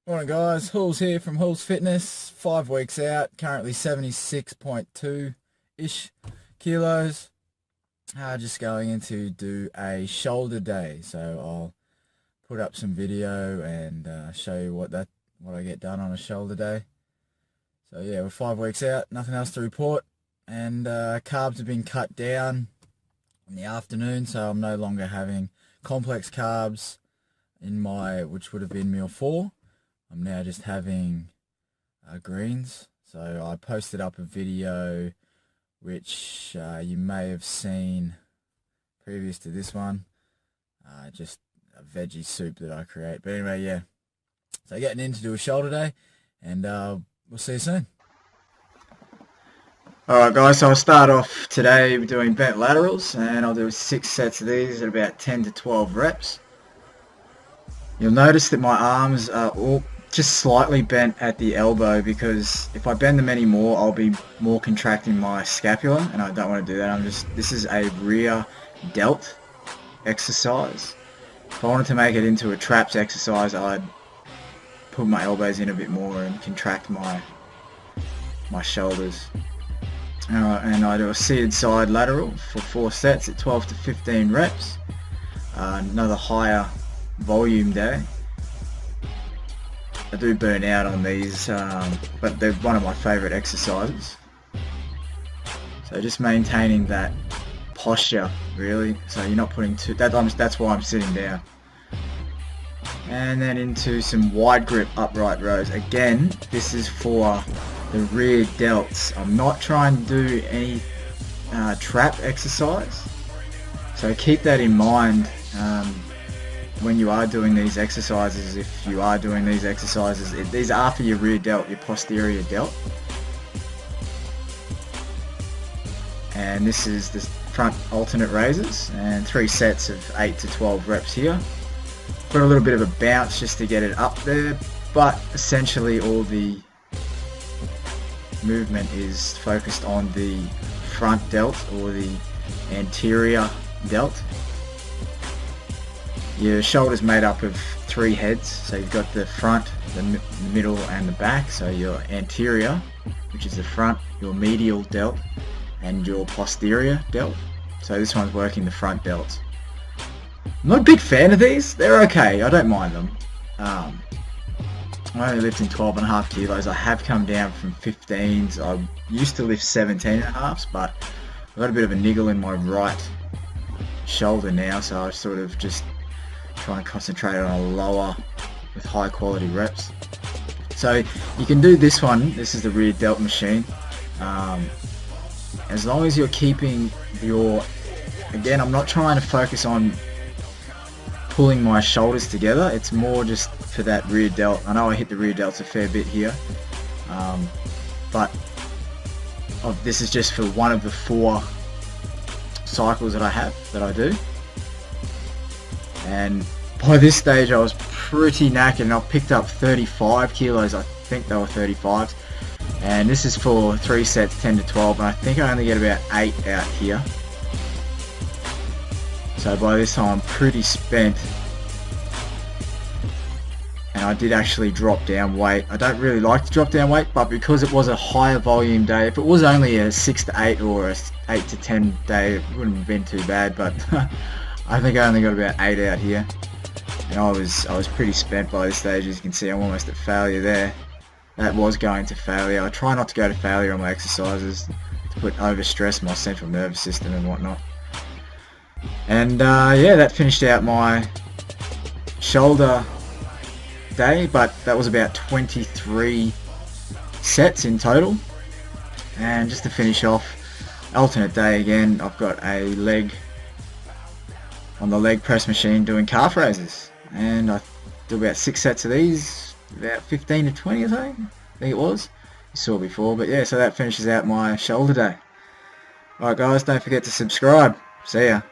Morning guys, Houls here from Houls Fitness, 5 weeks out, currently 76.2-ish kilos. Just going in to do a shoulder day, so I'll put up some video and show you what I get done on a shoulder day. So yeah, we're 5 weeks out, nothing else to report, and carbs have been cut down in the afternoon, so I'm no longer having complex carbs in which would have been meal 4. I'm now just having greens. So I posted up a video which you may have seen previous to this one. Just a veggie soup that I create. But anyway, yeah. So getting in to do a shoulder day, and we'll see you soon. Alright guys, so I'll start off today doing bent laterals, and I'll do 6 sets of these at about 10 to 12 reps. You'll notice that my arms are all just slightly bent at the elbow, because if I bend them anymore I'll be more contracting my scapula, and I don't want to do that. This is a rear delt exercise. If I wanted to make it into a traps exercise, I'd put my elbows in a bit more and contract my shoulders. And I do a seated side lateral for 4 sets at 12 to 15 reps. Another higher volume day. I do burn out on these, but they're one of my favourite exercises. So just maintaining that posture, really. So you're not putting that's why I'm sitting down. And then into some wide grip upright rows. Again, this is for the rear delts. I'm not trying to do any trap exercise. So keep that in mind. When you are doing these exercises, if you are doing these exercises, these are for your rear delt, your posterior delt. And this is the front alternate raises, and 3 sets of 8 to 12 reps here. Got a little bit of a bounce just to get it up there, but essentially all the movement is focused on the front delt or the anterior delt. Your shoulder's made up of 3 heads, so you've got the front, the middle and the back. So your anterior, which is the front, your medial delt, and your posterior delt. So this one's working the front delt. I'm not a big fan of these. They're okay, I don't mind them. I'm only lifting 12.5 kilos. I have come down from 15s. I used to lift 17.5s, but I've got a bit of a niggle in my right shoulder now, so I sort of just try and concentrate on a lower with high quality reps. So you can do this one. This is the rear delt machine. As long as you're keeping again, I'm not trying to focus on pulling my shoulders together. It's more just for that rear delt. I know I hit the rear delts a fair bit here, but this is just for one of the 4 cycles that I do. And by this stage I was pretty knackered, and I picked up 35 kilos. I think they were 35s. And this is for 3 sets, 10 to 12, and I think I only get about 8 out here. So by this time I'm pretty spent. And I did actually drop down weight. I don't really like to drop down weight, but because it was a higher volume day, if it was only a 6 to 8 or a 8 to 10 day, it wouldn't have been too bad, but I think I only got about 8 out here, and I was pretty spent by this stage. As you can see, I'm almost at failure there. That was going to failure. I try not to go to failure on my exercises to put overstress my central nervous system and whatnot. And yeah, that finished out my shoulder day, but that was about 23 sets in total. And just to finish off, alternate day again, I've got a leg on the leg press machine doing calf raises, and I do about 6 sets of these, about 15 to 20 I think it was. You saw before, but yeah, so that finishes out my shoulder day. Alright guys, don't forget to subscribe. See ya.